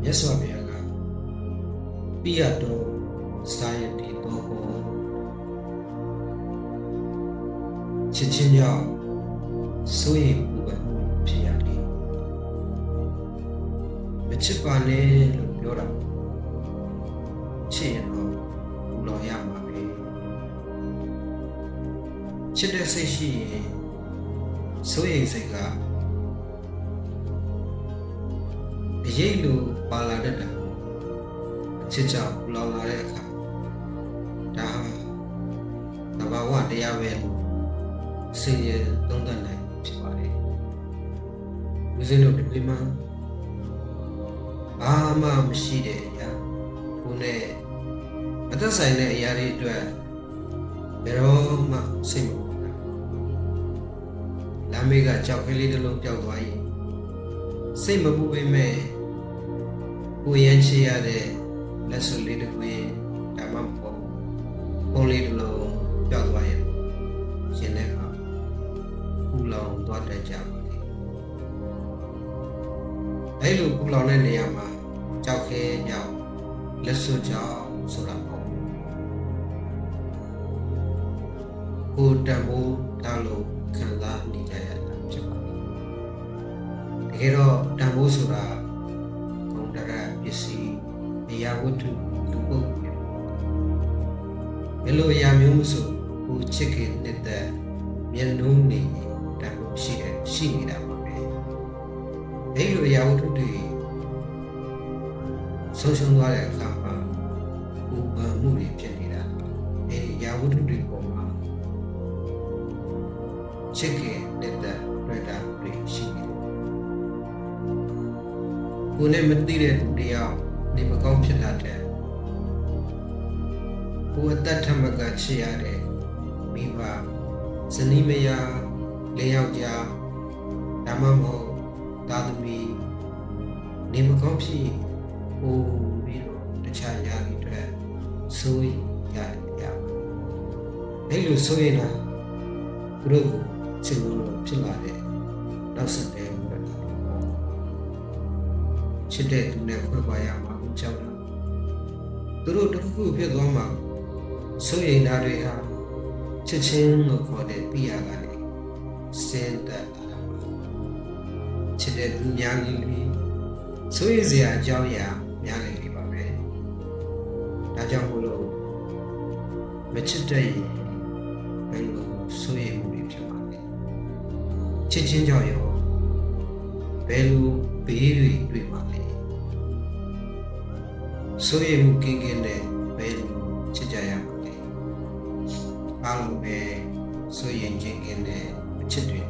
မြတ်စွာဘုရားကပိယတောစာယတိတောဟောချစ်ချင်းကြောင့်စိုးရိမ်ပူပန်မှုဖြစ်ရတယ်မချစ်ပါနဲ့လို့ပြောတာချစ်ရင်တော့ပူလောင်ရမှာပဲချစ်တဲ့စိတ်ရှိရင်စိုးရိမ်စိတ်ကအရေးလိုပါလာတတ်တာအချစ်ကြောင့်ပူလောင်လာတဲ့အခါဒါသဘာဝတရားပဲလို့စိတ်ရဲ့သုံးသပ်နိုင်ဖြစ်ပါတယ်ဦးဇင်းတို့ဒီမှာဘာမှမရှိတဲ့အရာကိုနဲ့အသက်ဆိုင်တဲ့အရာတွေအတွက်ဘယ်တော့မှစိတ်မပူဘူးလမ်းမေးကကြောက်ကလေးတစ်လုံးပျောက်သွားရင်စိတ်မပူပေမဲ့ကိုရမ်းချရတဲ့လက်စွပ်လေးတစ်ခုရင်ဒါမှမဟုတ်ပုံလေးတစ်လုံးပျောက်သွားရင်ရှင်တဲ့အခါပူလောင်သွားတတ်ကြပါလေအဲ့လိုပူလောင်တဲ့နေရာမှာကြောက်ခဲကြောက်လက်စွပ်ကြောက်ဆိုတာပေါ့ကိုတံမိုးထားလို့ခံစားနေကြရတာဖြစ်ပါတယ်တကယ်တော့တံမိုးဆိုတာဘုံတရပစ္စည်းအရာဝတ္ထုလူပုဂ္ဂိုလ်ဘယ်လိုအရာမျိုးမဆိုကိုချစ်ခင်တဲ့မျက်နှာနေတံမိုးရှိနေတာပါပဲအဲ့လိုအရာဝတ္ထုတွေဆုံးရှုံးသွားတဲ့အခါမှာပူပန်မှုတွေဖြစ်နေတာအဲ့ဒီအရာဝတ္ထုတွေပေါ်မှာချစ်ခင်တဲ့တွေ့တာတွေရှိနေတယ်ကိုယ်နဲ့မသိတဲ့သူတယောက်နေမကောင်းဖြစ်တာတဲ့ကိုယ်အသက်ထမကချစ်ရတဲ့မိဘဇနီးမယားလေးယောက်ျားဒါမှမဟုတ်သားသမီးနေမကောင်းဖြစ်ပို့ပြီးတော့တခြားရာတွေအတွက်စိုးရိမ်ရအဲ့လိုစိုးရိမ်တာသူတို့ချစ်လို့ဖြစ်လာတဲ့နောက်ဆက်တဲ့ဘက်ချစ်တဲ့သူနဲ့ခွဲခွာရမှာကြောက်တာသူတို့တစ်ခုဖြစ်သွားမှာစိုးရိမ်တာတွေဟာချစ်ချင်းလို့ခေါ်တဲ့ပိယကလည်းစင်တက်လာတာချစ်တဲ့သူများကြီးစိုးရိမ်စရာအကြောင်းအရာများနေပါပဲဒါကြောင့်မို့လို့မချစ်တဲ့ဘယ်လိုစိုးရိမ်မှုတွေဖြစ်ပါလဲချစ်ချင်းကြောင့်ရောဘယ်လိုဘေးတွေတွေ့ပါလဲစိုးရိမ်မှုကင်းကင်းနဲ့ဘယ်လိုချစ်ကြရပါလဲအားလုံးပဲစိုးရိမ်ခြင်းကင်းနဲ့ချစ်တွေ